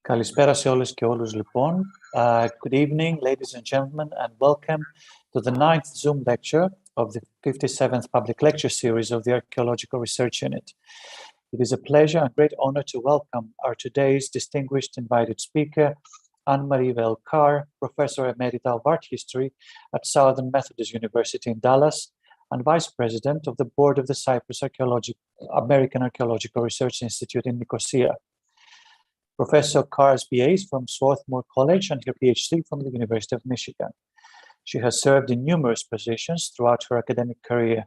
Καλησπέρα σε όλες και όλους λοιπόν. Good evening, ladies and gentlemen, and welcome to the 9th Zoom lecture of the 57th public lecture series of the Archaeological Research Unit. It is a pleasure and great honor to welcome our today's distinguished invited speaker, Annemarie Weyl Carr, Professor Emerita of Art History at Southern Methodist University in Dallas, and Vice President of the Board of the Cyprus American Archaeological Research Institute in Nicosia. Professor Carr's BA is from Swarthmore College and her PhD from the University of Michigan. She has served in numerous positions throughout her academic career.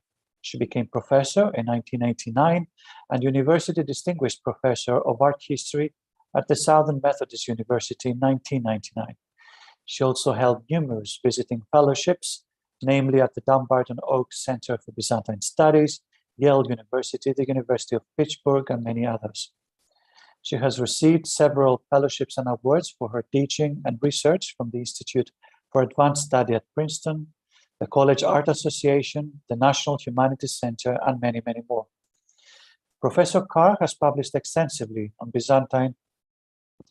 She became professor in 1999 and University Distinguished Professor of Art History at the Southern Methodist University in 1999. She also held numerous visiting fellowships, namely at the Dumbarton Oaks Center for Byzantine Studies, Yale University, the University of Pittsburgh, and many others. She has received several fellowships and awards for her teaching and research from the Institute for Advanced Study at Princeton, the College Art Association, the National Humanities Center, and many, many more. Professor Carr has published extensively on Byzantine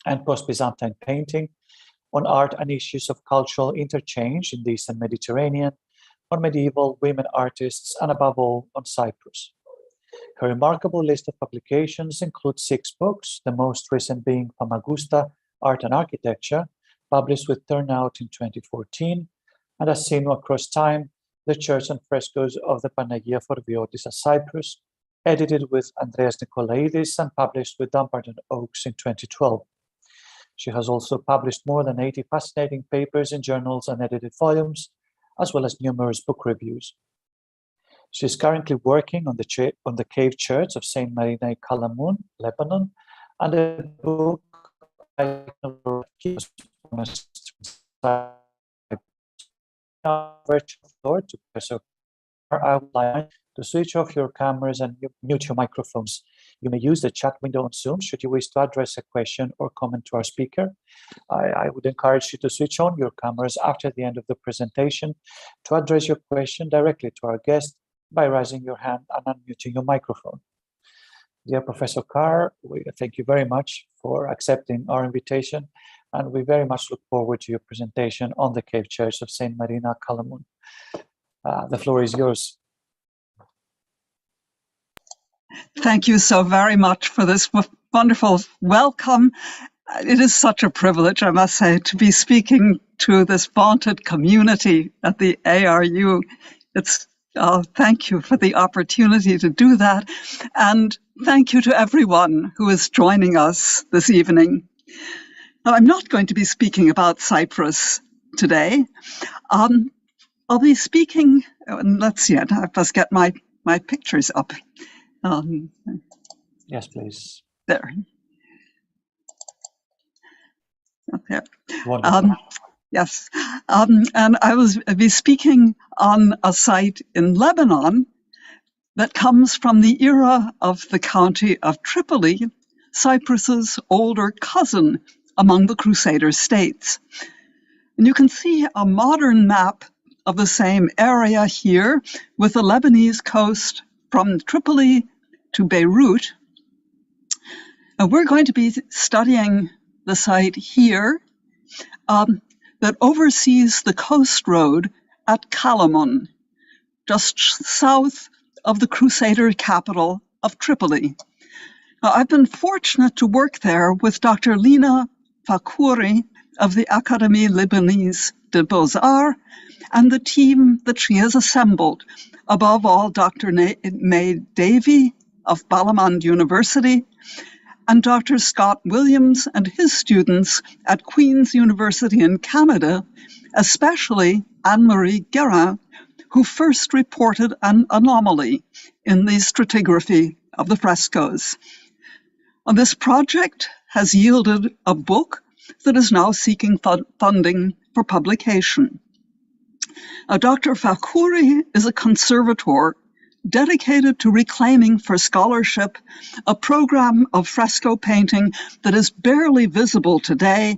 and post-Byzantine painting, on art and issues of cultural interchange in the Eastern Mediterranean, on medieval women artists, and above all, on Cyprus. Her remarkable list of publications includes 6 books, the most recent being Famagusta, Art and Architecture, published with Turnout in 2014, and as seen across time, The Church and Frescoes of the Panagia Phormiotis at Cyprus, edited with Andreas Nikolaidis and published with Dumbarton Oaks in 2012. She has also published more than 80 fascinating papers in journals and edited volumes, as well as numerous book reviews. She is currently working on the cave church of Saint Marina in Kalamun, Lebanon, and a book virtual floor to Professor Carr. I would like to switch off your cameras and mute your microphones. You may use the chat window on Zoom should you wish to address a question or comment to our speaker. I would encourage you to switch on your cameras after the end of the presentation to address your question directly to our guest by raising your hand and unmuting your microphone. Dear Professor Carr, we thank you very much for accepting our invitation, and we very much look forward to your presentation on the cave church of Saint Marina, Kalamun. The floor is yours. Thank you so very much for this wonderful welcome. It is such a privilege, I must say, to be speaking to this vaunted community at the ARU. Thank you for the opportunity to do that. And thank you to everyone who is joining us this evening. Now, I'm not going to be speaking about Cyprus today. I'll be speaking, let's see, I must get my pictures up. Yes, please. There. Okay. Wonderful. Yes, and I will be speaking on a site in Lebanon that comes from the era of the county of Tripoli, Cyprus's older cousin among the Crusader states. And you can see a modern map of the same area here with the Lebanese coast from Tripoli to Beirut. And we're going to be studying the site here that oversees the coast road at Kalamun, just south of the Crusader capital of Tripoli. Now, I've been fortunate to work there with Dr. Lina Fakouri of the Académie Libanaise des Beaux-Arts and the team that she has assembled, above all Dr. May Davey of Balamand University, and Dr. Scott Williams and his students at Queen's University in Canada, especially Annemarie Guérin, who first reported an anomaly in the stratigraphy of the frescoes. And this project has yielded a book that is now seeking funding for publication. Dr. Fakouri is a conservator dedicated to reclaiming for scholarship a program of fresco painting that is barely visible today,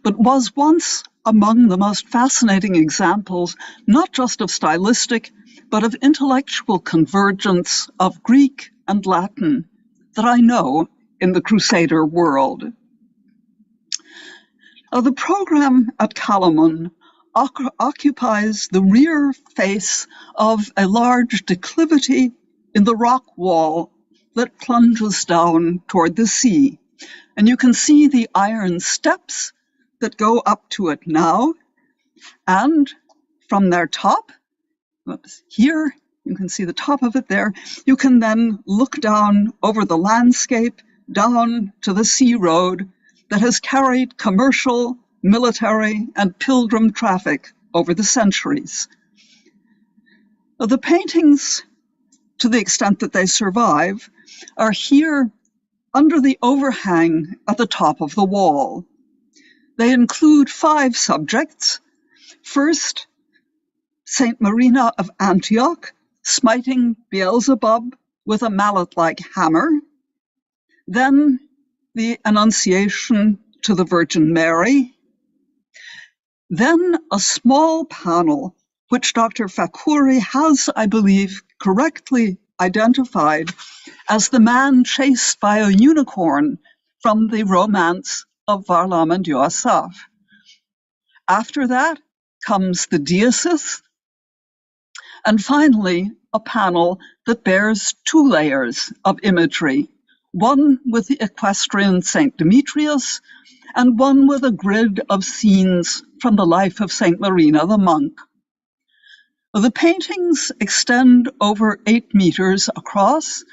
but was once among the most fascinating examples, not just of stylistic, but of intellectual convergence of Greek and Latin that I know in the Crusader world. The program at Kalamun occupies the rear face of a large declivity in the rock wall that plunges down toward the sea. And you can see the iron steps that go up to it now. And from their top, here, you can see the top of it there, you can then look down over the landscape, down to the sea road that has carried commercial, military, and pilgrim traffic over the centuries. The paintings, to the extent that they survive, are here under the overhang at the top of the wall. They include 5 subjects. First, Saint Marina of Antioch, smiting Beelzebub with a mallet-like hammer. Then the Annunciation to the Virgin Mary. Then a small panel, which Dr. Fakouri has, I believe, correctly identified as the man chased by a unicorn from the romance of Varlam and Yoasaf. After that comes the Deicys, and finally a panel that bears 2 layers of imagery, one with the equestrian Saint Demetrius and one with a grid of scenes from the life of Saint Marina the Monk. The paintings extend over 8 meters across,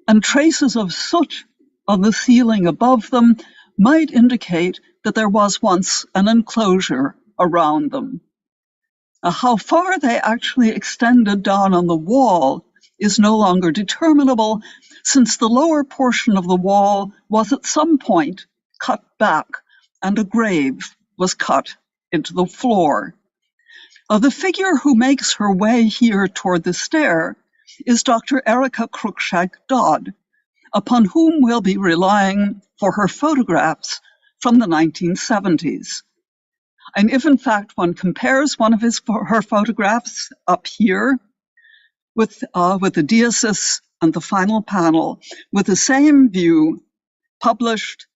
and traces of soot on the ceiling above them might indicate that there was once an enclosure around them. How far they actually extended down on the wall is no longer determinable, since the lower portion of the wall was at some point cut back and a grave was cut into the floor. The figure who makes her way here toward the stair is Dr. Erica Cruikshank Dodd, upon whom we'll be relying for her photographs from the 1970s. And if in fact one compares one of her photographs up here with the Deicys and the final panel, with the same view published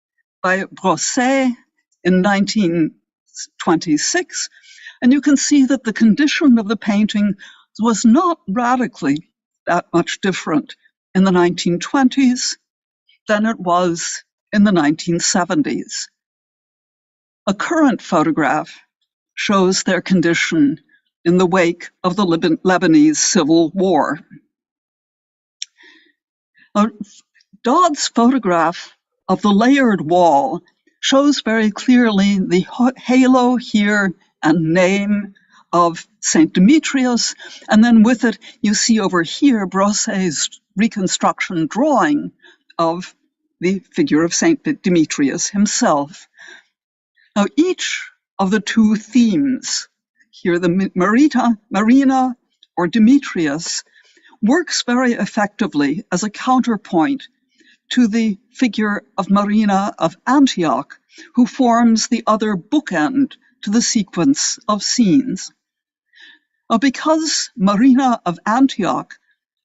by Brosset in 1926, and you can see that the condition of the painting was not radically that much different in the 1920s than it was in the 1970s. A current photograph shows their condition in the wake of the Lebanese Civil War. Dodd's photograph of the layered wall shows very clearly the halo here and name of Saint Demetrius, and then with it you see over here Brosset's reconstruction drawing of the figure of Saint Demetrius himself. Now each of the 2 themes, here the Marina or Demetrius, works very effectively as a counterpoint to the figure of Marina of Antioch, who forms the other bookend to the sequence of scenes. Because Marina of Antioch,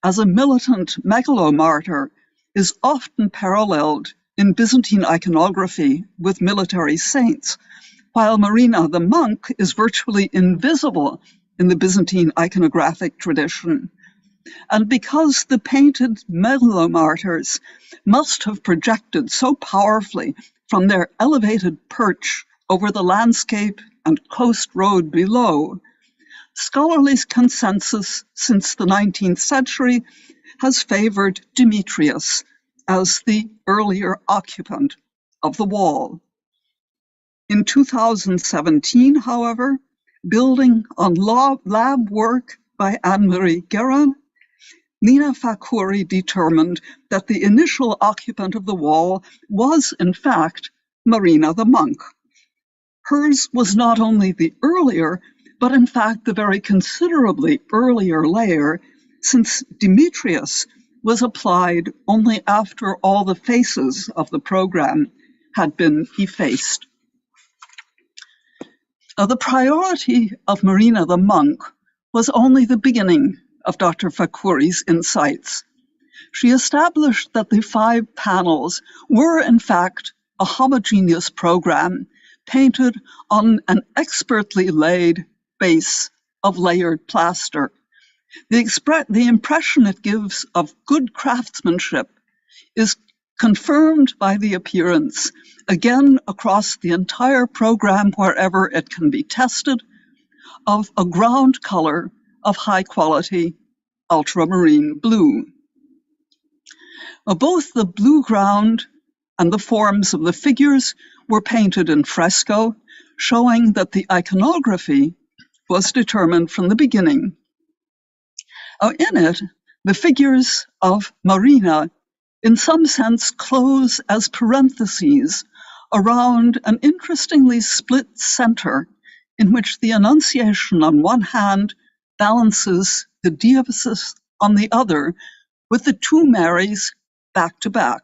as a militant megalomartyr, is often paralleled in Byzantine iconography with military saints, while Marina the Monk is virtually invisible in the Byzantine iconographic tradition. And because the painted megalomartyrs must have projected so powerfully from their elevated perch over the landscape and coast road below, scholarly consensus since the 19th century has favored Demetrius as the earlier occupant of the wall. In 2017, however, building on lab work by Annemarie Guérin, Nina Fakouri determined that the initial occupant of the wall was, in fact, Marina the Monk. Hers was not only the earlier, but in fact the very considerably earlier layer, since Demetrius was applied only after all the faces of the program had been effaced. The priority of Marina the Monk was only the beginning of Dr. Fakouri's insights. She established that the 5 panels were in fact a homogeneous program painted on an expertly laid base of layered plaster. The impression it gives of good craftsmanship is confirmed by the appearance, again across the entire program wherever it can be tested, of a ground color of high quality ultramarine blue. Both the blue ground and the forms of the figures were painted in fresco, showing that the iconography was determined from the beginning. In it, the figures of Marina, in some sense, close as parentheses around an interestingly split center in which the Annunciation on one hand balances the Diasis on the other, with the two Marys back to back.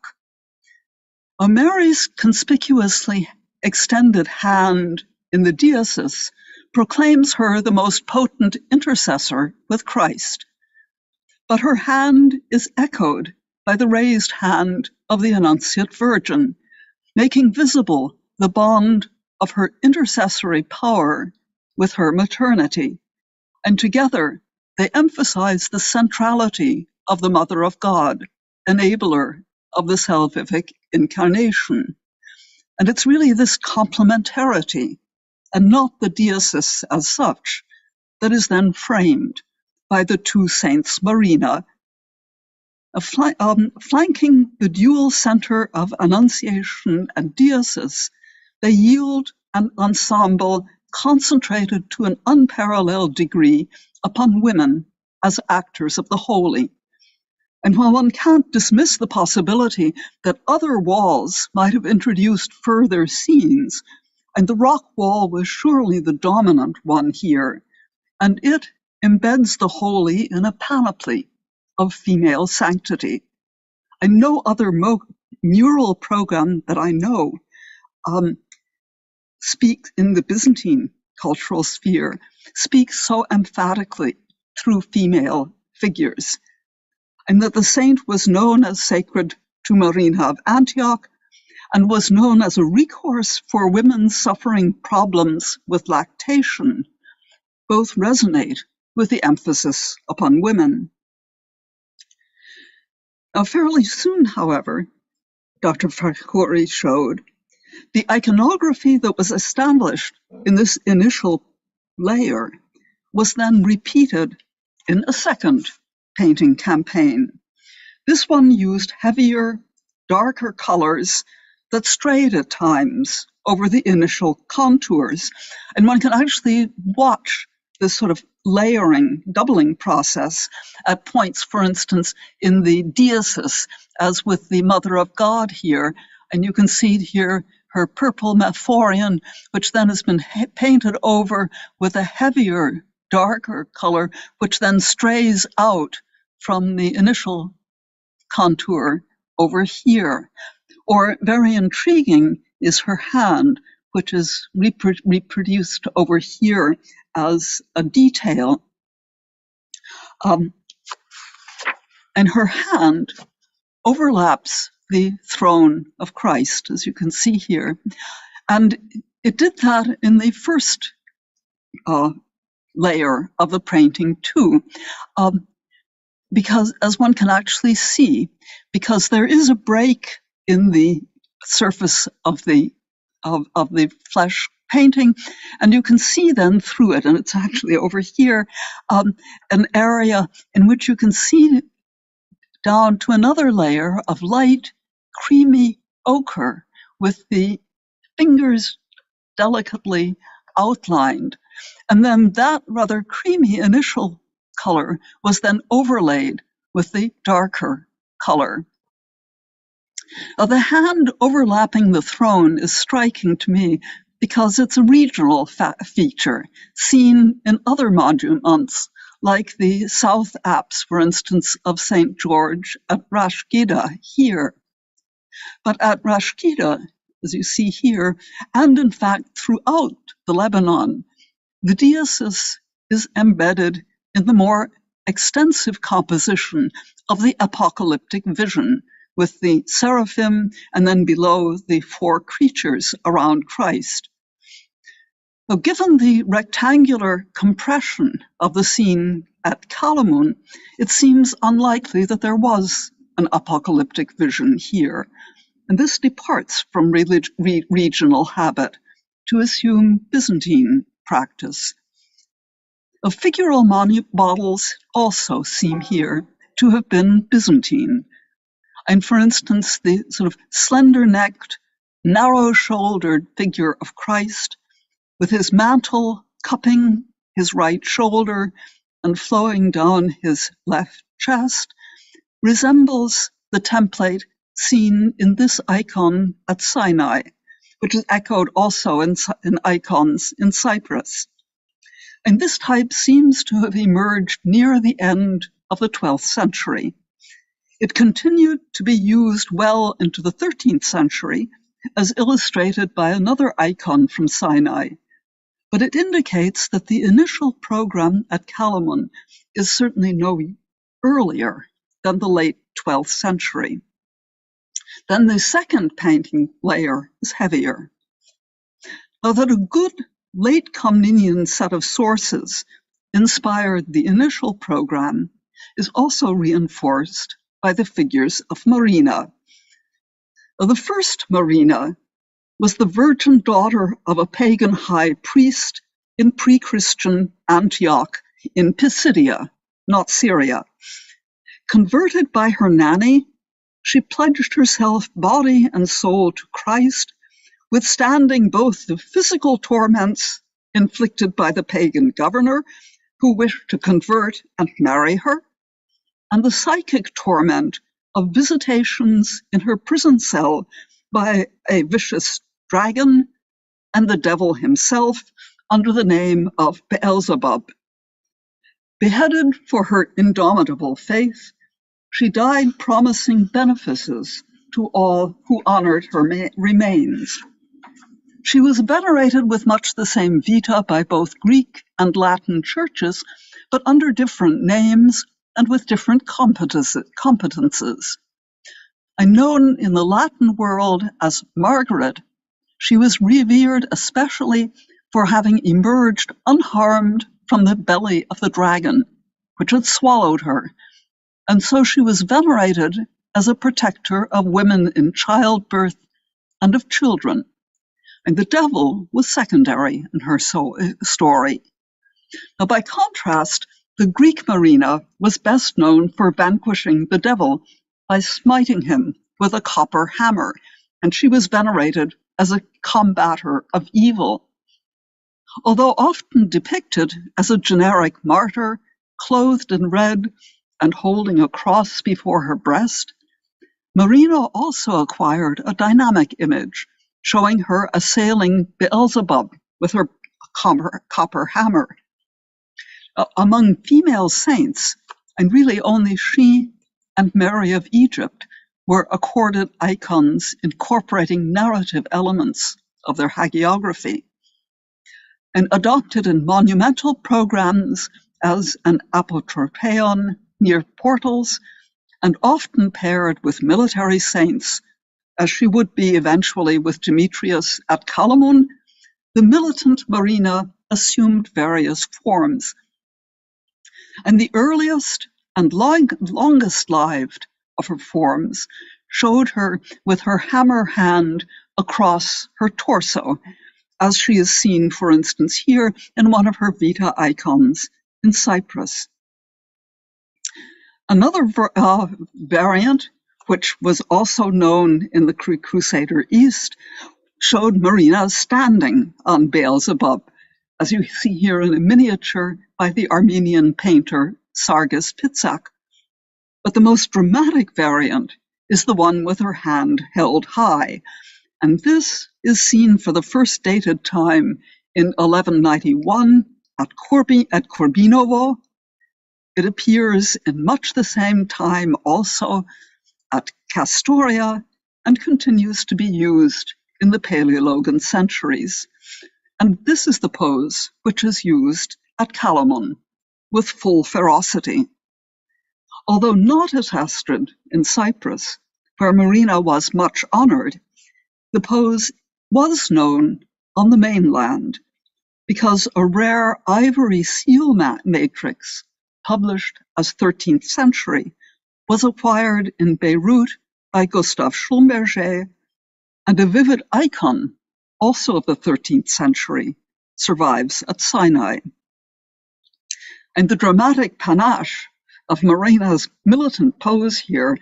Mary's conspicuously extended hand in the Diasis proclaims her the most potent intercessor with Christ. But her hand is echoed by the raised hand of the Annunciate Virgin, making visible the bond of her intercessory power with her maternity. And together, they emphasize the centrality of the Mother of God, enabler of the salvific incarnation. And it's really this complementarity, and not the Diasis as such, that is then framed by the two saints Marina, flanking the dual center of Annunciation and Diasis. They yield an ensemble concentrated to an unparalleled degree upon women as actors of the holy. And while one can't dismiss the possibility that other walls might have introduced further scenes, and the rock wall was surely the dominant one here, and it embeds the holy in a panoply of female sanctity. And no other mural program that I know speaks in the Byzantine cultural sphere, speaks so emphatically through female figures, and that the saint was known as sacred to Marina of Antioch and was known as a recourse for women suffering problems with lactation, both resonate with the emphasis upon women. Now, fairly soon, however, Dr. Fakhouri showed, the iconography that was established in this initial layer was then repeated in a second painting campaign. This one used heavier, darker colors that strayed at times over the initial contours. And one can actually watch this sort of layering, doubling process at points, for instance, in the Diasis, as with the Mother of God here. And you can see here her purple mephorion, which then has been painted over with a heavier, darker color, which then strays out from the initial contour over here. Or very intriguing is her hand, which is reproduced over here as a detail. And her hand overlaps the throne of Christ, as you can see here. And it did that in the first layer of the painting too, because as one can actually see, because there is a break in the surface of the flesh painting, and you can see then through it, and it's actually over here, an area in which you can see down to another layer of light, creamy ochre with the fingers delicately outlined. And then that rather creamy initial color was then overlaid with the darker color. Now, the hand overlapping the throne is striking to me because it's a regional feature seen in other monuments, like the south apse, for instance, of St. George at Rosh Gida here. But at Rosh Gida, as you see here, and in fact throughout the Lebanon, the Diasis is embedded in the more extensive composition of the apocalyptic vision, with the seraphim and then below the four creatures around Christ. Now, given the rectangular compression of the scene at Kalamun, it seems unlikely that there was an apocalyptic vision here, and this departs from regional habit to assume Byzantine practice. Figural models also seem here to have been Byzantine, and for instance, the sort of slender-necked, narrow-shouldered figure of Christ, with his mantle cupping his right shoulder and flowing down his left chest, resembles the template seen in this icon at Sinai, which is echoed also in icons in Cyprus. And this type seems to have emerged near the end of the 12th century. It continued to be used well into the 13th century, as illustrated by another icon from Sinai, but it indicates that the initial program at Kalamun is certainly no earlier than the late 12th century. Then the second painting layer is heavier. Now that a good late Comnenian set of sources inspired the initial program is also reinforced by the figures of Marina. Now, the first Marina was the virgin daughter of a pagan high priest in pre-Christian Antioch in Pisidia, not Syria. Converted by her nanny, she pledged herself body and soul to Christ, withstanding both the physical torments inflicted by the pagan governor, who wished to convert and marry her, and the psychic torment of visitations in her prison cell by a vicious dragon and the devil himself under the name of Beelzebub. Beheaded for her indomitable faith, she died promising benefices to all who honored her remains. She was venerated with much the same vita by both Greek and Latin churches, but under different names and with different competences. And known in the Latin world as Margaret, she was revered especially for having emerged unharmed from the belly of the dragon, which had swallowed her, and so she was venerated as a protector of women in childbirth and of children. And the devil was secondary in her story. Now, by contrast, the Greek Marina was best known for vanquishing the devil by smiting him with a copper hammer, and she was venerated as a combator of evil. Although often depicted as a generic martyr, clothed in red and holding a cross before her breast, Marina also acquired a dynamic image, showing her assailing Beelzebub with her copper hammer. Among female saints, and really only she and Mary of Egypt were accorded icons incorporating narrative elements of their hagiography, and adopted in monumental programs as an apotropaion near portals, and often paired with military saints, as she would be eventually with Demetrius at Kalamun. The militant Marina assumed various forms, and the earliest and longest lived of her forms showed her with her hammer hand across her torso, as she is seen, for instance, here in one of her Vita icons in Cyprus. Another variant, which was also known in the Crusader East, showed Marina standing on Beelzebub, as you see here in a miniature by the Armenian painter Sargis Pitsak. But the most dramatic variant is the one with her hand held high, and this is seen for the first dated time in 1191 at Corbinovo. It appears in much the same time also at Castoria and continues to be used in the Paleologan centuries. And this is the pose which is used at Kalamun with full ferocity. Although not attested in Cyprus, where Marina was much honored, the pose was known on the mainland, because a rare ivory seal matrix, published as 13th century, was acquired in Beirut by Gustave Schlumberger, and a vivid icon, also of the 13th century, survives at Sinai. And the dramatic panache of Marina's militant pose here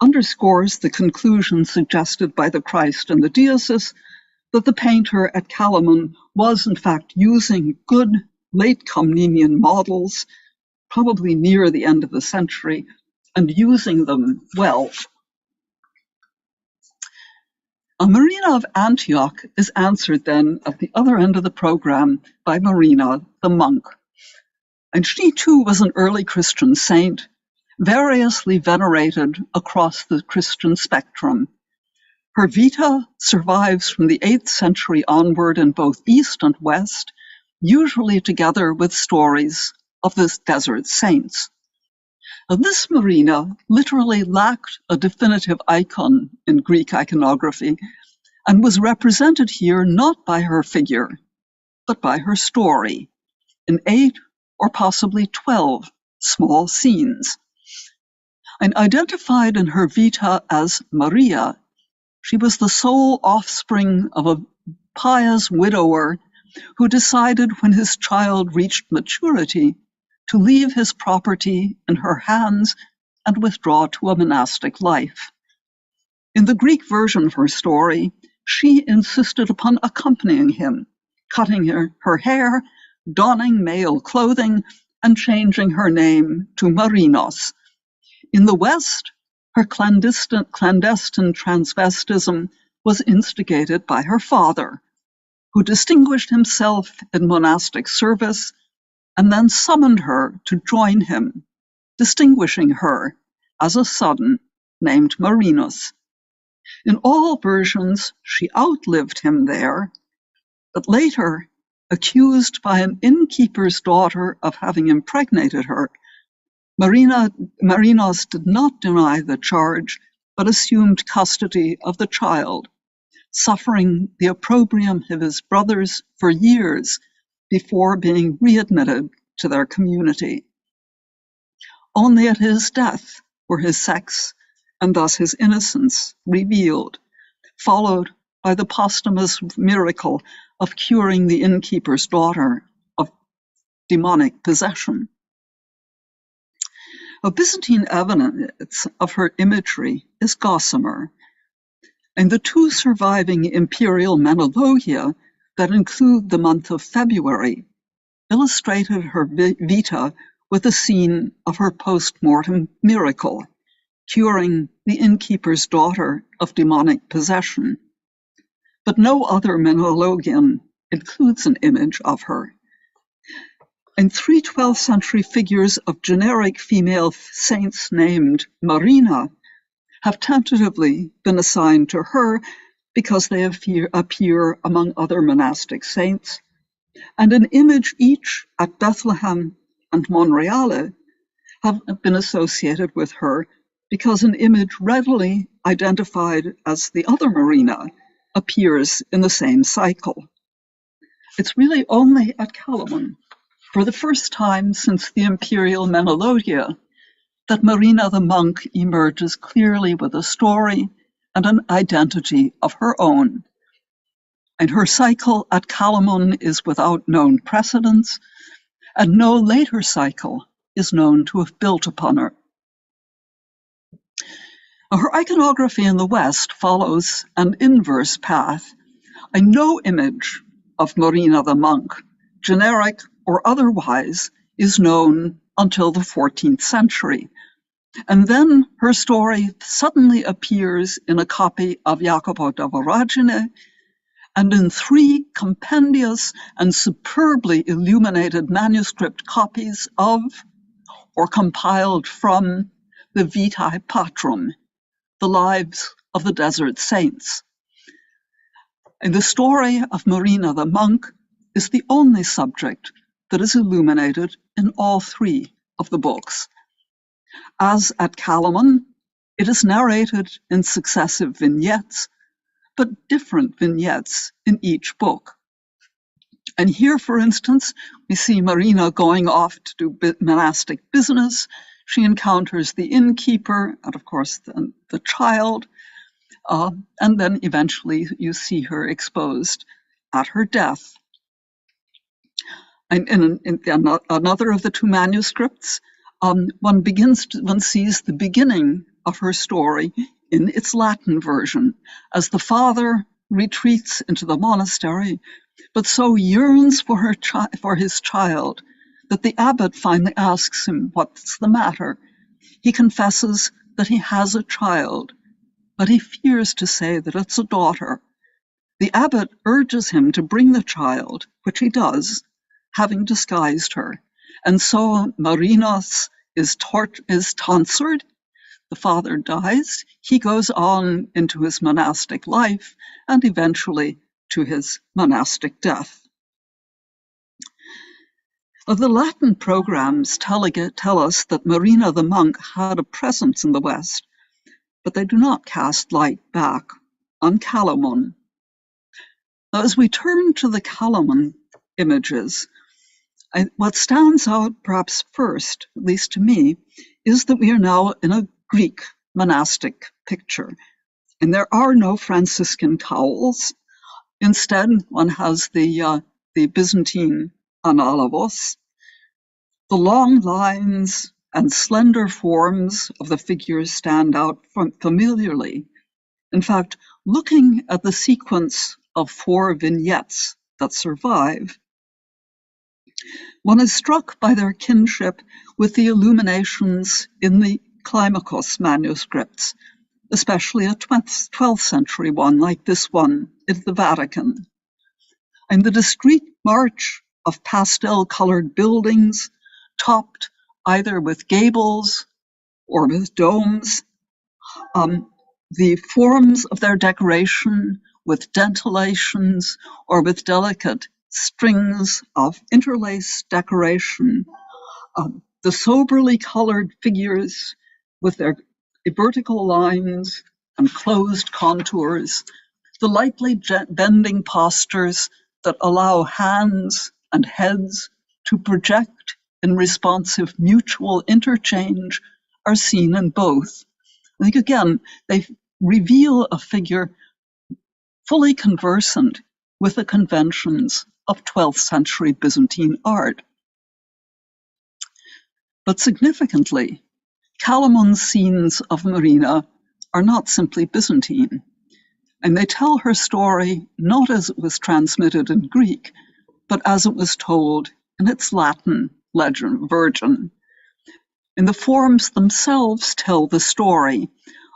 underscores the conclusion suggested by the Christ and the Deesis that the painter at Kalaman was in fact using good late Komnenian models, probably near the end of the century, and using them well. Marina of Antioch is answered then at the other end of the program by Marina the Monk. And she too was an early Christian saint, variously venerated across the Christian spectrum. Her Vita survives from the 8th century onward in both East and West, usually together with stories of the desert saints. Now, this Marina literally lacked a definitive icon in Greek iconography and was represented here not by her figure, but by her story in 8 or possibly 12 small scenes. And identified in her Vita as Maria, she was the sole offspring of a pious widower who decided when his child reached maturity to leave his property in her hands and withdraw to a monastic life. In the Greek version of her story, she insisted upon accompanying him, cutting her hair, donning male clothing, and changing her name to Marinos. In the West, her clandestine transvestism was instigated by her father, who distinguished himself in monastic service and then summoned her to join him, distinguishing her as a son named Marinos. In all versions, she outlived him there, but later, accused by an innkeeper's daughter of having impregnated her, Marinos did not deny the charge, but assumed custody of the child, suffering the opprobrium of his brothers for years before being readmitted to their community. Only at his death were his sex, and thus his innocence, revealed, followed by the posthumous miracle of curing the innkeeper's daughter of demonic possession. A Byzantine evidence of her imagery is gossamer, and the 2 surviving imperial menologia that include the month of February illustrated her Vita with a scene of her post-mortem miracle, curing the innkeeper's daughter of demonic possession. But no other menologion includes an image of her. And 3 12th century figures of generic female saints named Marina have tentatively been assigned to her because they appear among other monastic saints, and an image each at Bethlehem and Monreale have been associated with her because an image readily identified as the other Marina appears in the same cycle. It's really only at Kalaman, for the first time since the imperial menologia, that Marina the Monk emerges clearly with a story and an identity of her own. And her cycle at Kalaman is without known precedents, and no later cycle is known to have built upon her. Her iconography in the West follows an inverse path, and no image of Marina the Monk, generic or otherwise, is known until the 14th century. And then her story suddenly appears in a copy of Jacopo da Voragine and in 3 compendious and superbly illuminated manuscript copies of, or compiled from, the Vitae Patron, the lives of the desert saints. And the story of Marina the Monk is the only subject that is illuminated in all 3 of the books. As at Kalaman, it is narrated in successive vignettes, but different vignettes in each book. And here, for instance, we see Marina going off to do monastic business. She encounters the innkeeper and, of course, the child. And then eventually you see her exposed at her death. And in another of the two manuscripts, one sees the beginning of her story in its Latin version, as the father retreats into the monastery, but so yearns for his child that the abbot finally asks him what's the matter. He confesses that he has a child, but he fears to say that it's a daughter. The abbot urges him to bring the child, which he does, having disguised her. And so Marina is tonsured. The father dies. He goes on into his monastic life and eventually to his monastic death. The Latin programs tell us that Marina the Monk had a presence in the West, but they do not cast light back on Kalamun. Now, as we turn to the Kalamun images, what stands out perhaps first, at least to me, is that we are now in a Greek monastic picture. And there are no Franciscan cowls. Instead, one has the Byzantine analavos. The long lines and slender forms of the figures stand out familiarly. In fact, looking at the sequence of 4 vignettes that survive, one is struck by their kinship with the illuminations in the Climacus manuscripts, especially a 12th century one like this one in the Vatican. And the discrete march of pastel-colored buildings, topped either with gables or with domes, the forms of their decoration with dentelations or with delicate strings of interlaced decoration, the soberly colored figures with their vertical lines and closed contours, the lightly bending postures that allow hands and heads to project in responsive mutual interchange are seen in both. I think, again, they reveal a figure fully conversant with the conventions of 12th century Byzantine art. But significantly, Kalamun's scenes of Marina are not simply Byzantine, and they tell her story not as it was transmitted in Greek, but as it was told in its Latin legend version. And the forms themselves tell the story,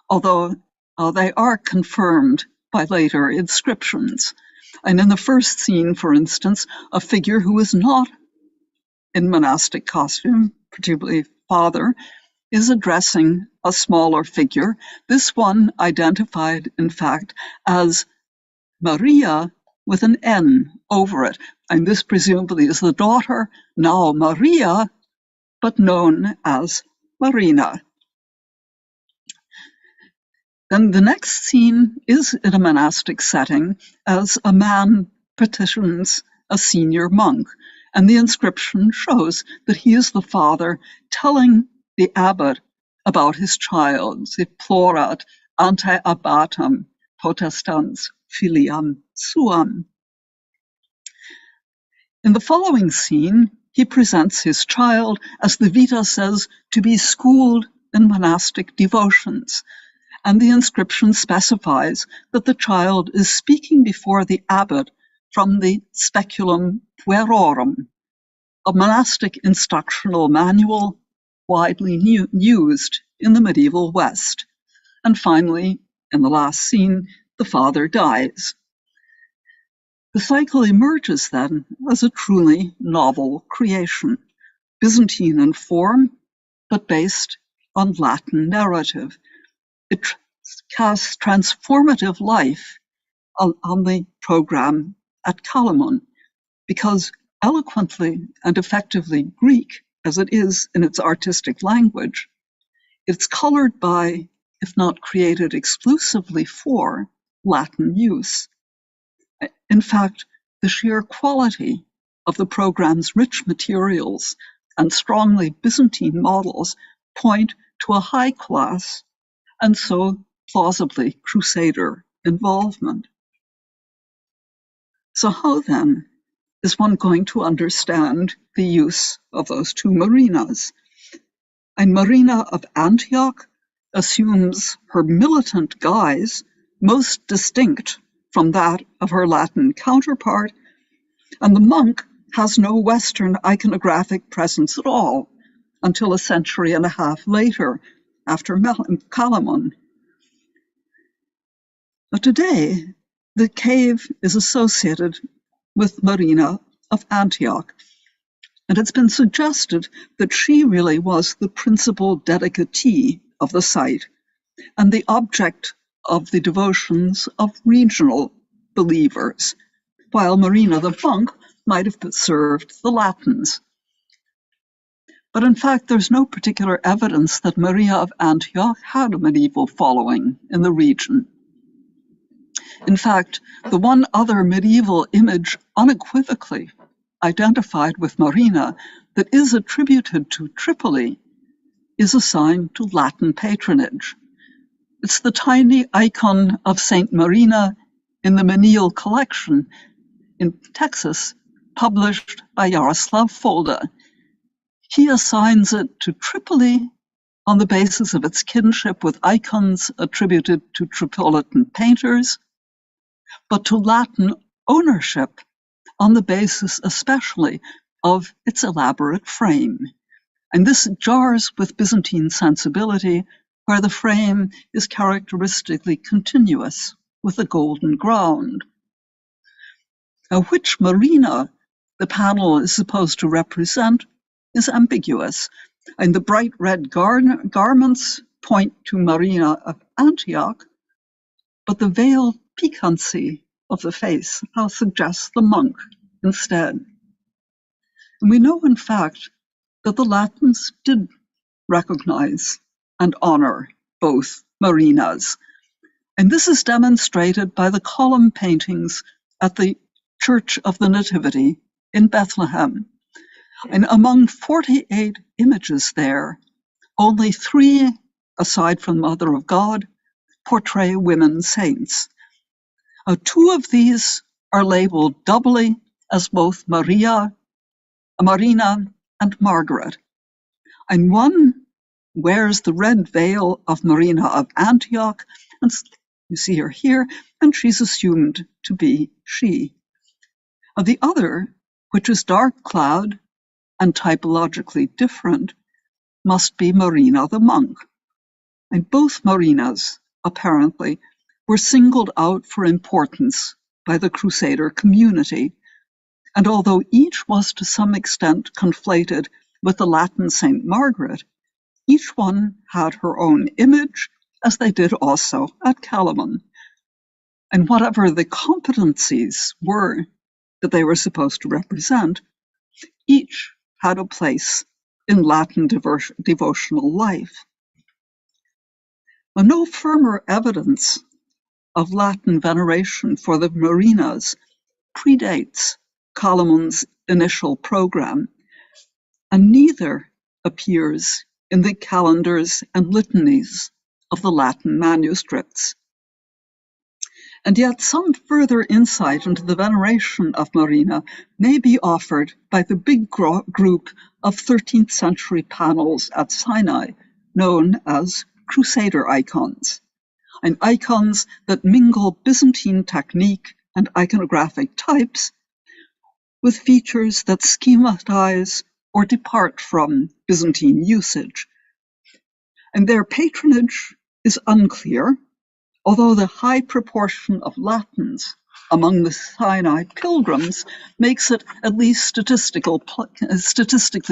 although they are confirmed by later inscriptions. And in the first scene, for instance, a figure who is not in monastic costume, particularly father, is addressing a smaller figure, this one identified, in fact, as Maria with an N over it. And this presumably is the daughter, now Maria, but known as Marina. Then the next scene is in a monastic setting as a man petitions a senior monk. And the inscription shows that he is the father telling the abbot about his child, Deplorat ante abbatam potestans filiam suam. In the following scene, he presents his child, as the Vita says, to be schooled in monastic devotions. And the inscription specifies that the child is speaking before the abbot from the Speculum Puerorum, a monastic instructional manual widely used in the medieval West. And finally, in the last scene, the father dies. The cycle emerges then as a truly novel creation, Byzantine in form, but based on Latin narrative. It casts transformative life on the program at Kalamun, because eloquently and effectively Greek, as it is in its artistic language, it's colored by, if not created exclusively for, Latin use. In fact, the sheer quality of the program's rich materials and strongly Byzantine models point to a high class and so plausibly Crusader involvement. So how then is one going to understand the use of those two Marinas? And Marina of Antioch assumes her militant guise most distinct from that of her Latin counterpart, and the monk has no Western iconographic presence at all until a century and a half later, after Calamon. But today, the cave is associated with Marina of Antioch, and it's been suggested that she really was the principal dedicatee of the site and the object of the devotions of regional believers, while Marina the Monk might have served the Latins. But in fact, there's no particular evidence that Maria of Antioch had a medieval following in the region. In fact, the one other medieval image unequivocally identified with Marina that is attributed to Tripoli is assigned to Latin patronage. It's the tiny icon of Saint Marina in the Menil collection in Texas, published by Jaroslav Folda. He assigns it to Tripoli on the basis of its kinship with icons attributed to Tripolitan painters, but to Latin ownership on the basis especially of its elaborate frame. And this jars with Byzantine sensibility, where the frame is characteristically continuous with a golden ground. Now, which Marina the panel is supposed to represent is ambiguous, and the bright red garments point to Marina of Antioch, but the veiled piquancy of the face now suggests the monk instead. And we know, in fact, that the Latins did recognize and honor both Marinas. And this is demonstrated by the column paintings at the Church of the Nativity in Bethlehem. And among 48 images there, only 3, aside from Mother of God, portray women saints. 2 of these are labeled doubly as both Marina and Margaret. And one wears the red veil of Marina of Antioch, and you see her here, and she's assumed to be she. The other, which is dark cloud and typologically different, must be Marina the Monk. And both Marinas, apparently, were singled out for importance by the Crusader community. And although each was to some extent conflated with the Latin Saint Margaret, each one had her own image, as they did also at Calamon. And whatever the competencies were that they were supposed to represent, each had a place in Latin devotional life. Now, no firmer evidence of Latin veneration for the Marinas predates Calamon's initial program, and neither appears in the calendars and litanies of the Latin manuscripts. And yet some further insight into the veneration of Marina may be offered by the big group of 13th century panels at Sinai, known as Crusader icons, and icons that mingle Byzantine technique and iconographic types with features that schematize or depart from Byzantine usage. And their patronage is unclear, although the high proportion of Latins among the Sinai pilgrims makes it at least statistically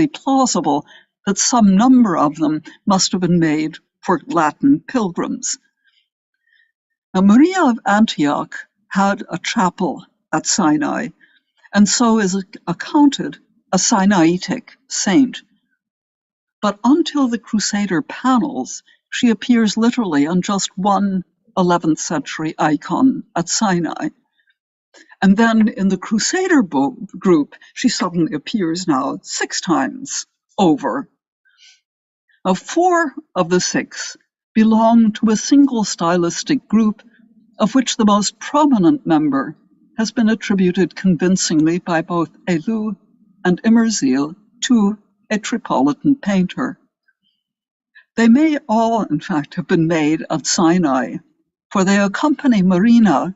plausible that some number of them must have been made for Latin pilgrims. Now, Maria of Antioch had a chapel at Sinai, and so is accounted a Sinaitic saint. But until the Crusader panels, she appears literally on just one 11th century icon at Sinai. And then in the Crusader group, she suddenly appears now 6 times over. Now, 4 of the 6 belong to a single stylistic group, of which the most prominent member has been attributed convincingly by both Weyl and Immerseel to a Tripolitan painter. They may all, in fact, have been made at Sinai, for they accompany Marina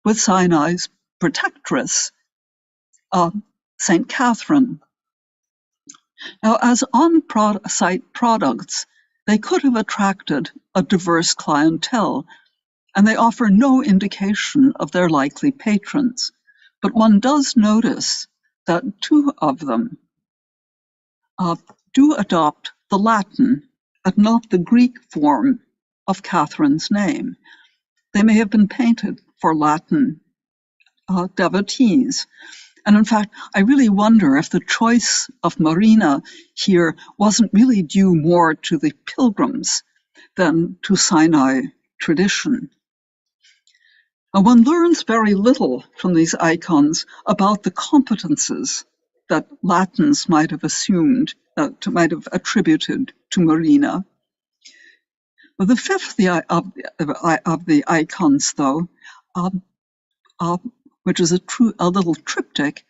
with Sinai's protectress, St. Catherine. Now, as on-site products, they could have attracted a diverse clientele, and they offer no indication of their likely patrons. But one does notice that 2 of them do adopt the Latin and not the Greek form of Catherine's name. They may have been painted for Latin devotees. And in fact, I really wonder if the choice of Marina here wasn't really due more to the pilgrims than to Sinai tradition. And one learns very little from these icons about the competences that Latins might have assumed, might have attributed to Marina. Well, the 5th of the icons, though, which is a little triptych,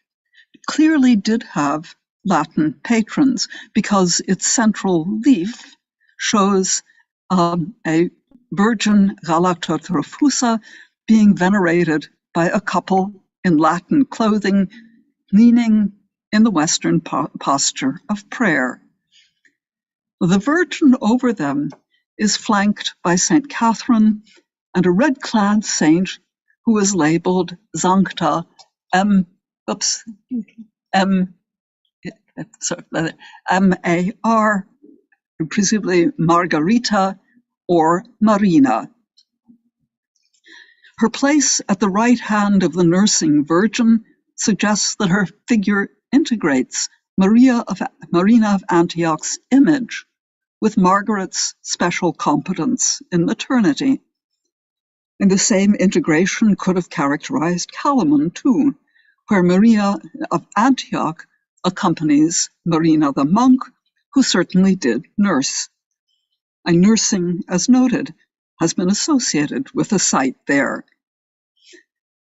clearly did have Latin patrons, because its central leaf shows a Virgin Galacta Trophusa being venerated by a couple in Latin clothing, leaning in the Western posture of prayer. The Virgin over them is flanked by St. Catherine and a red-clad saint who is labeled Sancta M-A-R, presumably Margarita or Marina. Her place at the right hand of the nursing Virgin suggests that her figure integrates Marina of Antioch's image with Margaret's special competence in maternity. And the same integration could have characterized Calamon too, where Maria of Antioch accompanies Marina the Monk, who certainly did nurse. And nursing, as noted, has been associated with the site there.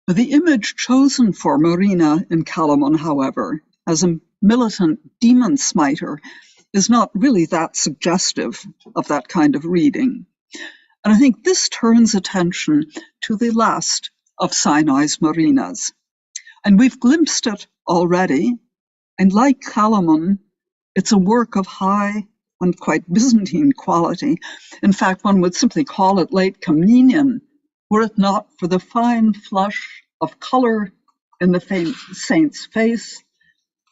The image chosen for Marina in Calamon, however, as a militant demon smiter, is not really that suggestive of that kind of reading. And I think this turns attention to the last of Sinai's Marinas. And we've glimpsed it already, and like Calamon, it's a work of high and quite Byzantine quality. In fact, one would simply call it late Comnenian, were it not for the fine flush of color in the saint's face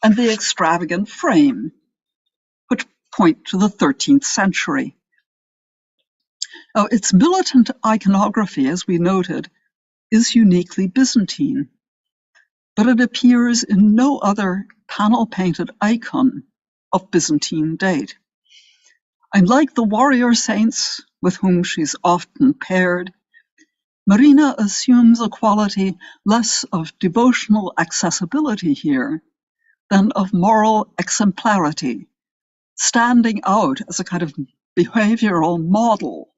and the extravagant frame, which point to the 13th century. Now, its militant iconography, as we noted, is uniquely Byzantine, but it appears in no other panel-painted icon of Byzantine date. And like the warrior saints with whom she's often paired, Marina assumes a quality less of devotional accessibility here than of moral exemplarity, standing out as a kind of behavioral model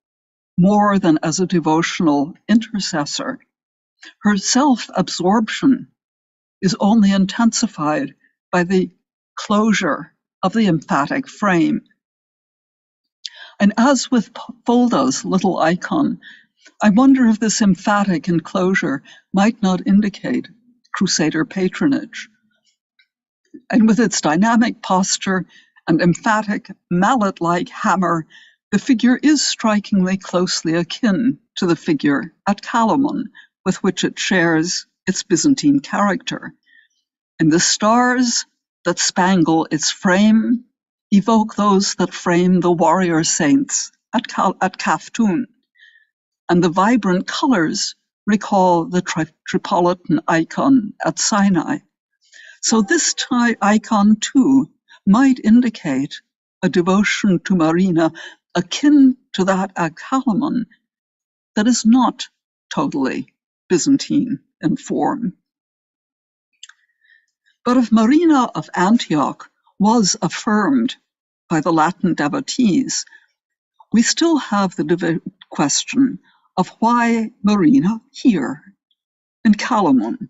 more than as a devotional intercessor. Her self-absorption is only intensified by the closure of the emphatic frame. And as with Fulda's little icon, I wonder if this emphatic enclosure might not indicate Crusader patronage. And with its dynamic posture and emphatic mallet-like hammer, the figure is strikingly closely akin to the figure at Calamon, with which it shares its Byzantine character. And the stars that spangle its frame evoke those that frame the warrior saints at Kaftoun, and the vibrant colors recall the Tripolitan icon at Sinai. So this icon too might indicate a devotion to Marina akin to that at Calamon that is not totally Byzantine in form. But if Marina of Antioch was affirmed by the Latin devotees, we still have the question of why Marina here in Kalamun.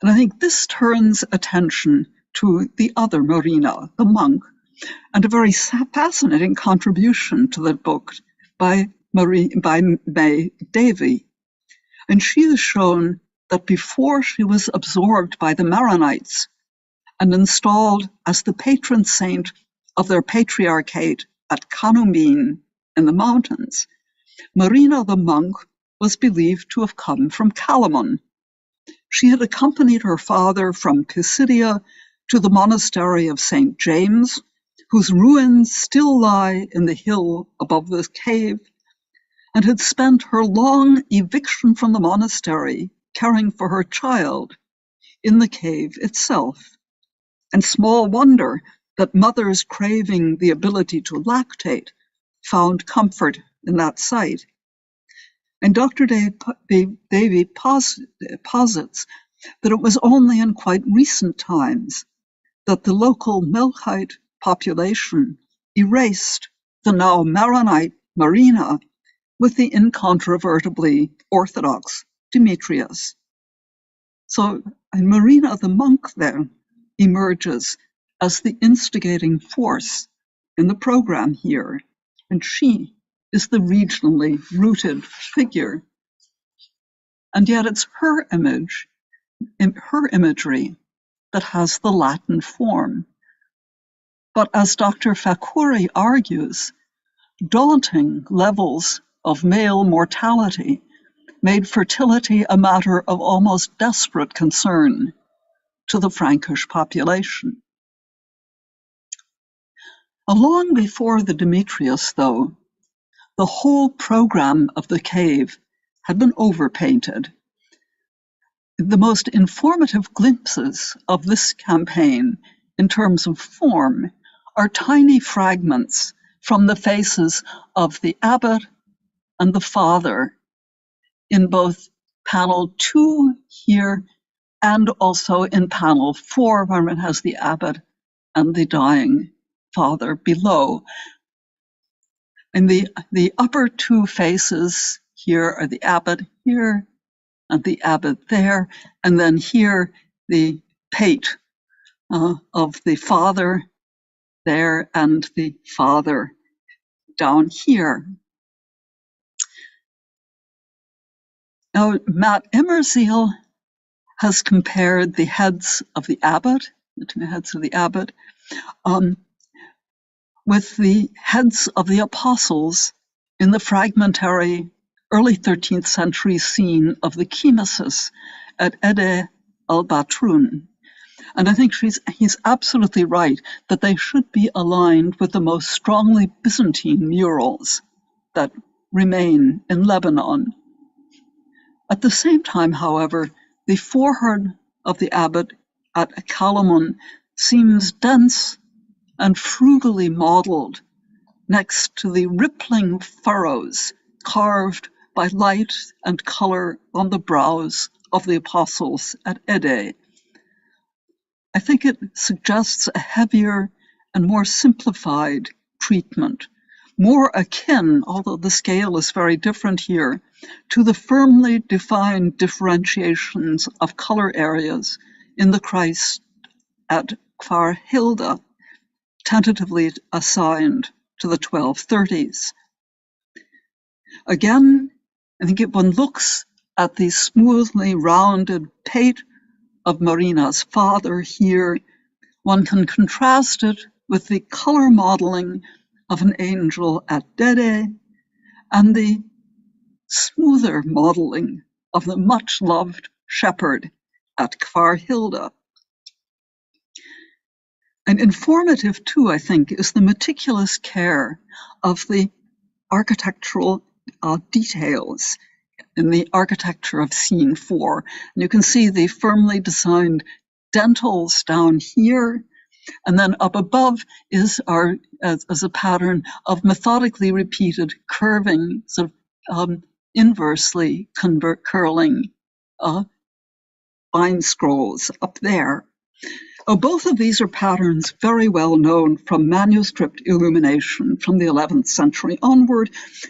And I think this turns attention to the other Marina, the monk, and a very fascinating contribution to the book by May Davy. And she has shown that before she was absorbed by the Maronites and installed as the patron saint of their patriarchate at Kanumin in the mountains, Marina the Monk was believed to have come from Kalamun. She had accompanied her father from Pisidia to the monastery of St. James, whose ruins still lie in the hill above the cave, and had spent her long eviction from the monastery caring for her child in the cave itself. And small wonder that mothers craving the ability to lactate found comfort in that site. And Dr. Davy posits that it was only in quite recent times that the local Melkite population erased the now Maronite Marina with the incontrovertibly orthodox Demetrius. So Marina the Monk then emerges as the instigating force in the program here, and she is the regionally rooted figure. And yet it's her image, her imagery, that has the Latin form. But as Dr. Fakuri argues, daunting levels of male mortality made fertility a matter of almost desperate concern to the Frankish population. Long before the Demetrius, though, the whole program of the cave had been overpainted. The most informative glimpses of this campaign in terms of form are tiny fragments from the faces of the abbot and the father in both panel 2 here and also in panel 4, where it has the abbot and the dying father below. And the upper two faces here are the abbot here and the abbot there, and then here the pate of the father there and the father down here. Now, Matt Immerziel has compared the heads of the abbot, the two heads of the abbot, with the heads of the apostles in the fragmentary early 13th century scene of the Chemesis at Ede al-Batrun. And I think he's absolutely right that they should be aligned with the most strongly Byzantine murals that remain in Lebanon. At the same time, however, the forehead of the abbot at Kalamun seems dense and frugally modeled next to the rippling furrows carved by light and color on the brows of the apostles at Ede. I think it suggests a heavier and more simplified treatment, more akin, although the scale is very different here, to the firmly defined differentiations of color areas in the Christ at Kfar Hilda, tentatively assigned to the 1230s. Again, I think if one looks at the smoothly rounded pate of Marina's father here, one can contrast it with the color modeling of an angel at Dede and the smoother modeling of the much-loved shepherd at Kfar Hilda. And informative, too, I think, is the meticulous care of the architectural details in the architecture of scene 4. And you can see the firmly designed dentils down here, and then up above is as a pattern of methodically repeated curving, sort of inversely curling vine scrolls up there. Both of these are patterns very well known from manuscript illumination from the 11th century onward,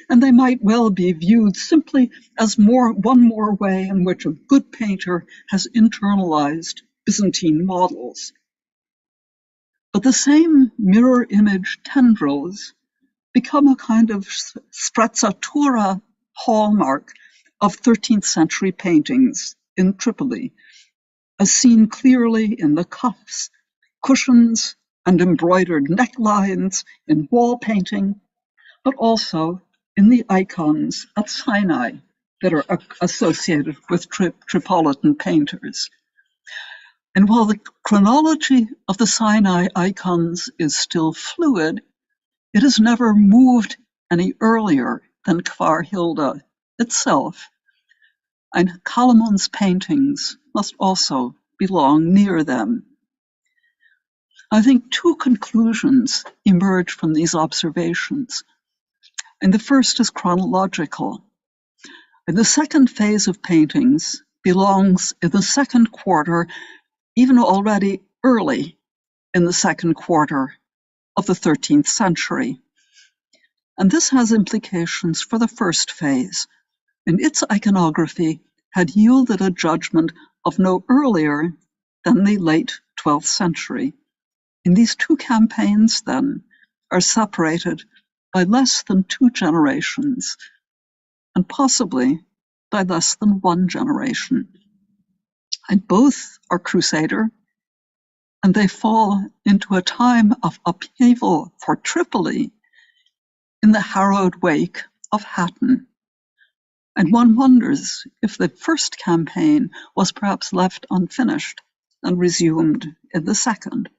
and they might well be viewed simply as one more way in which a good painter has internalized Byzantine models. But the same mirror image tendrils become a kind of sprezzatura hallmark of 13th century paintings in Tripoli, as seen clearly in the cuffs, cushions, and embroidered necklines in wall painting, but also in the icons at Sinai that are associated with Tripolitan painters. And while the chronology of the Sinai icons is still fluid, it has never moved any earlier than Kfar Hilda itself, and Kalamun's paintings must also belong near them. I think two conclusions emerge from these observations, and the first is chronological. And the second phase of paintings belongs in the second quarter, even already early in the second quarter of the 13th century. And this has implications for the first phase, and its iconography had yielded a judgment of no earlier than the late 12th century. And these two campaigns, then, are separated by less than 2 generations, and possibly by less than 1 generation. And both are crusader, and they fall into a time of upheaval for Tripoli in the harrowed wake of Hattin. And one wonders if the first campaign was perhaps left unfinished and resumed in the second.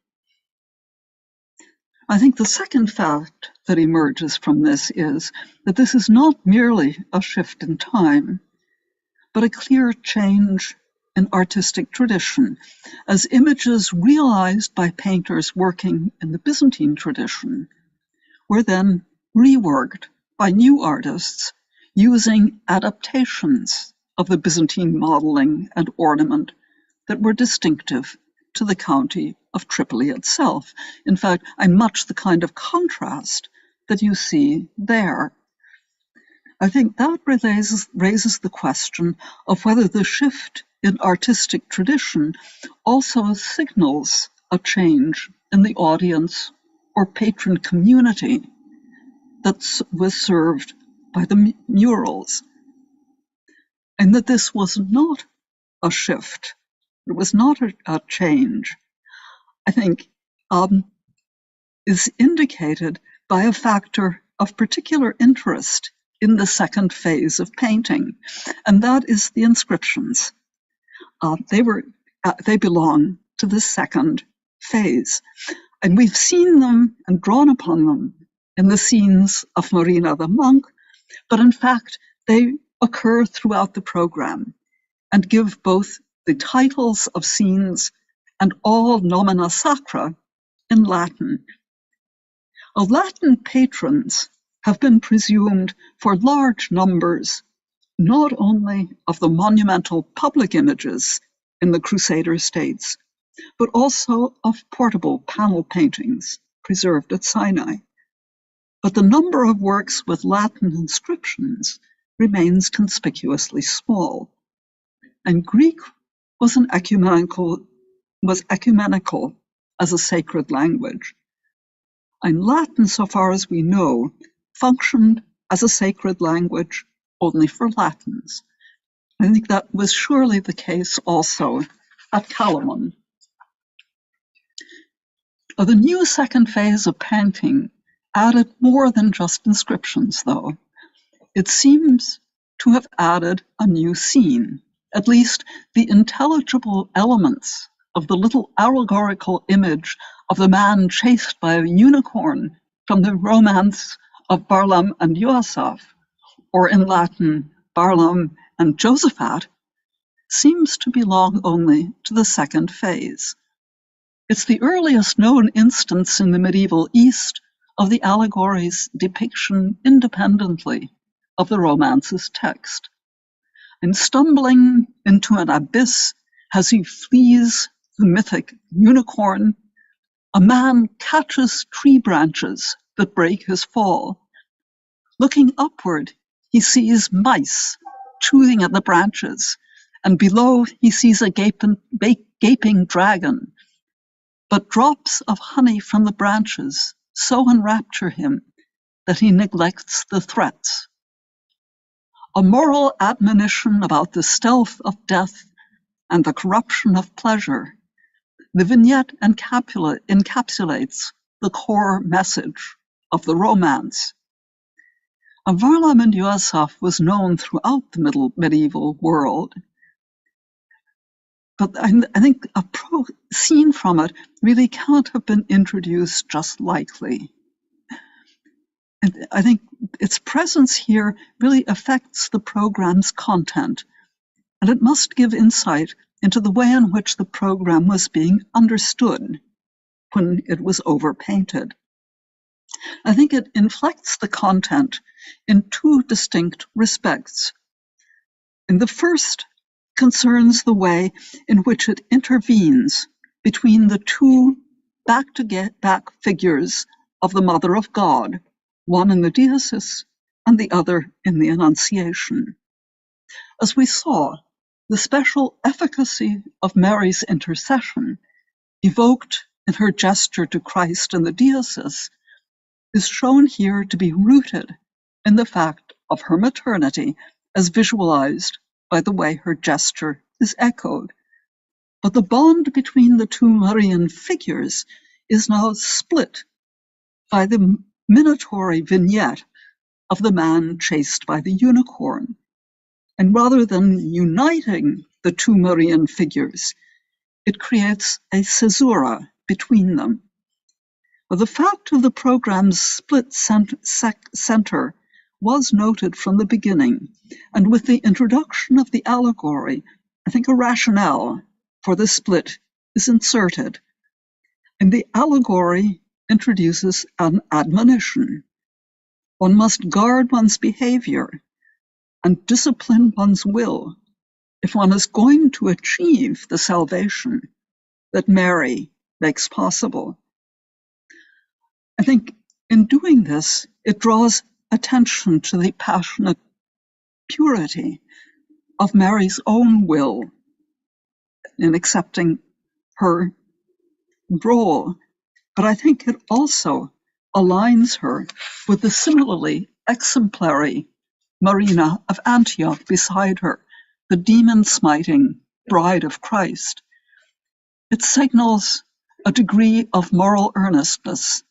I think the second fact that emerges from this is that this is not merely a shift in time, but a clear change in artistic tradition, as images realized by painters working in the Byzantine tradition were then reworked by new artists using adaptations of the Byzantine modeling and ornament that were distinctive to the county of Tripoli itself. In fact, much the kind of contrast that you see there. I think that raises the question of whether the shift in artistic tradition also signals a change in the audience or patron community that was served by the murals, and that this was not a shift, it was not a change, I think, is indicated by a factor of particular interest in the second phase of painting, and that is the inscriptions. They belong to the second phase, and we've seen them and drawn upon them in the scenes of Marina the Monk, but in fact they occur throughout the program and give both the titles of scenes and all nomina sacra in Latin. Latin patrons have been presumed for large numbers, not only of the monumental public images in the Crusader states, but also of portable panel paintings preserved at Sinai. But the number of works with Latin inscriptions remains conspicuously small, and Greek was ecumenical as a sacred language. And Latin, so far as we know, functioned as a sacred language only for Latins. I think that was surely the case also at Kalamun. The new second phase of painting added more than just inscriptions, though. It seems to have added a new scene, at least the intelligible elements of the little allegorical image of the man chased by a unicorn from the romance of Barlaam and Joasaph, or in Latin, Barlaam and Josaphat, seems to belong only to the second phase. It's the earliest known instance in the medieval East of the allegory's depiction independently of the romance's text. And stumbling into an abyss as he flees the mythic unicorn, a man catches tree branches that break his fall. Looking upward, he sees mice chewing at the branches, and below he sees a gaping dragon. But drops of honey from the branches so enrapture him that he neglects the threats. A moral admonition about the stealth of death and the corruption of pleasure, the vignette encapsulates the core message of the romance. Varlam and Yosef was known throughout the medieval world, but I think a scene from it really can't have been introduced just lightly. And I think its presence here really affects the program's content, and it must give insight into the way in which the program was being understood when it was overpainted. I think it inflects the content in two distinct respects. And the first concerns the way in which it intervenes between the two back-to-back figures of the Mother of God, one in the Deesis and the other in the Annunciation. As we saw, the special efficacy of Mary's intercession, evoked in her gesture to Christ in the Deesis, is shown here to be rooted in the fact of her maternity as visualized by the way her gesture is echoed. But the bond between the two Marian figures is now split by the minatory vignette of the man chased by the unicorn. And rather than uniting the two Marian figures, it creates a caesura between them. Well, the fact of the program's split center was noted from the beginning, and with the introduction of the allegory, I think a rationale for the split is inserted. And the allegory introduces an admonition. One must guard one's behavior and discipline one's will if one is going to achieve the salvation that Mary makes possible. I think in doing this, it draws attention to the passionate purity of Mary's own will in accepting her role, but I think it also aligns her with the similarly exemplary Marina of Antioch beside her, the demon-smiting bride of Christ. It signals a degree of moral earnestness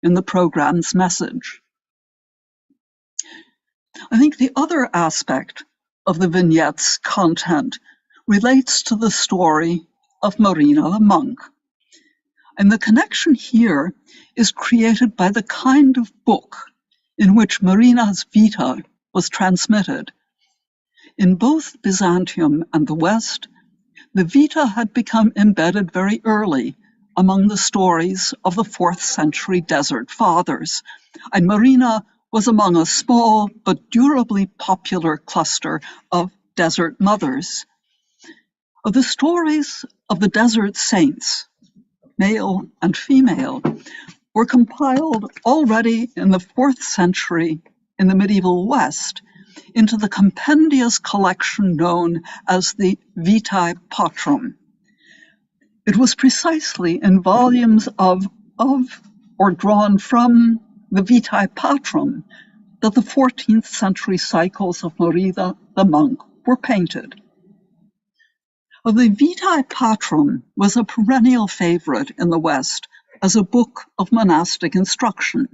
in the program's message. I think the other aspect of the vignette's content relates to the story of Marina the Monk. And the connection here is created by the kind of book in which Marina's Vita was transmitted. In both Byzantium and the West, the Vita had become embedded very early among the stories of the 4th century desert fathers, and Marina was among a small but durably popular cluster of desert mothers. The stories of the desert saints, male and female, were compiled already in the 4th century in the medieval West into the compendious collection known as the Vitae Patron. It was precisely in volumes of or drawn from the Vitae Patron that the 14th century cycles of Marina the Monk were painted. The Vitae Patron was a perennial favorite in the West as a book of monastic instruction,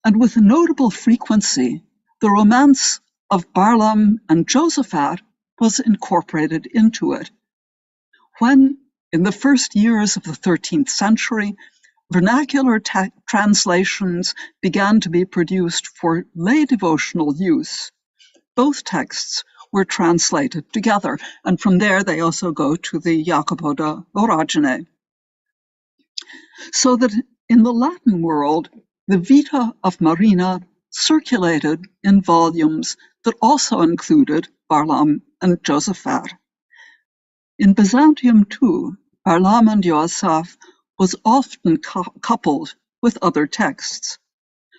and with notable frequency, the romance of Barlaam and Josaphat was incorporated into it. When, in the first years of the 13th century, vernacular translations began to be produced for lay devotional use, both texts were translated together, and from there they also go to the Jacopo d'Origine. So that in the Latin world, the Vita of Marina circulated in volumes that also included Barlaam and Josaphat. In Byzantium too, Barlaam and Yosef was often coupled with other texts,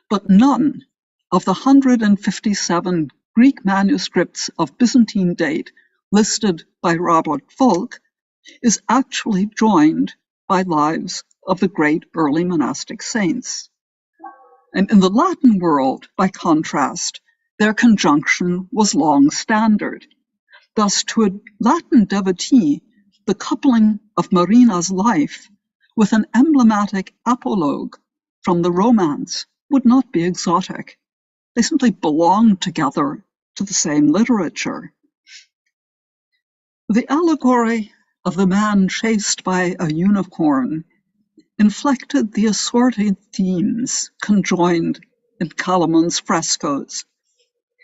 but none of the 157 Greek manuscripts of Byzantine date listed by Robert Fulk is actually joined by lives of the great early monastic saints. And in the Latin world, by contrast, their conjunction was long standard. Thus, to a Latin devotee, the coupling of Marina's life with an emblematic apologue from the Romance would not be exotic. They simply belonged together to the same literature. The allegory of the man chased by a unicorn inflected the assorted themes conjoined in Calaman's frescoes.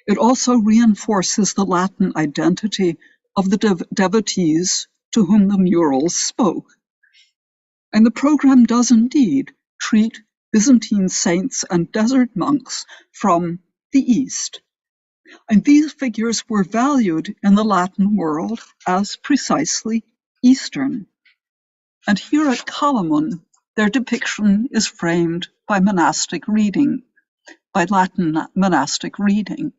It also reinforces the Latin identity of the devotees to whom the murals spoke. And the program does indeed treat Byzantine saints and desert monks from the East. And these figures were valued in the Latin world as precisely Eastern. And here at Calaman, their depiction is framed by monastic reading, by Latin monastic reading.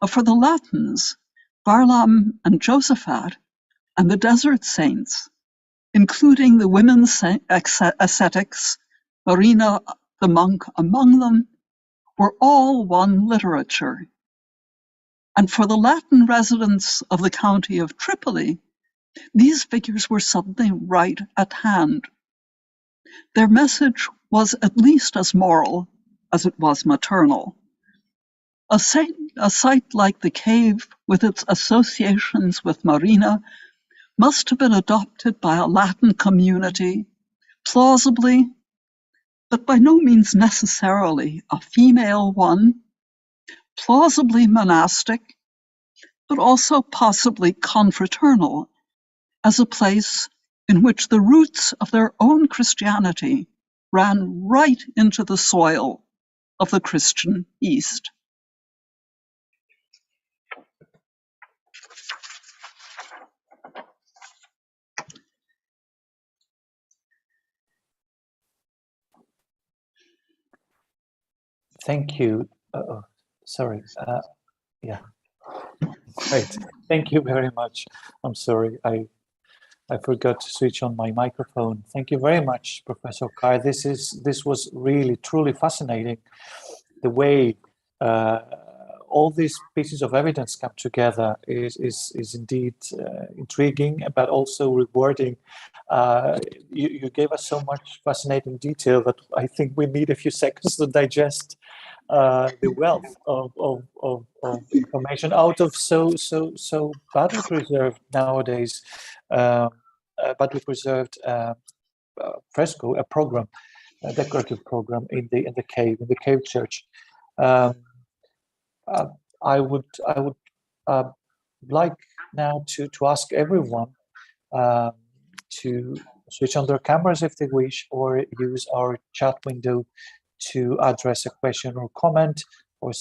For the Latins, Barlaam and Josaphat and the desert saints, including the women ascetics, Marina the Monk among them, were all one literature. And for the Latin residents of the county of Tripoli, these figures were suddenly right at hand. Their message was at least as moral as it was maternal. A site like the cave, with its associations with Marina, must have been adopted by a Latin community, plausibly, but by no means necessarily a female one, plausibly monastic, but also possibly confraternal, as a place in which the roots of their own Christianity ran right into the soil of the Christian East. Thank you. Sorry. Yeah. Great. Thank you very much. I'm sorry. I forgot to switch on my microphone. Thank you very much, Professor Carr. This was really truly fascinating. The way all these pieces of evidence come together is indeed intriguing, but also rewarding. You gave us so much fascinating detail that I think we need a few seconds to digest the wealth of information out of so badly preserved nowadays, badly preserved fresco, a program, a decorative program in the cave church. I would like now to ask everyone to switch on their cameras if they wish, or use our chat window to address a question or comment, or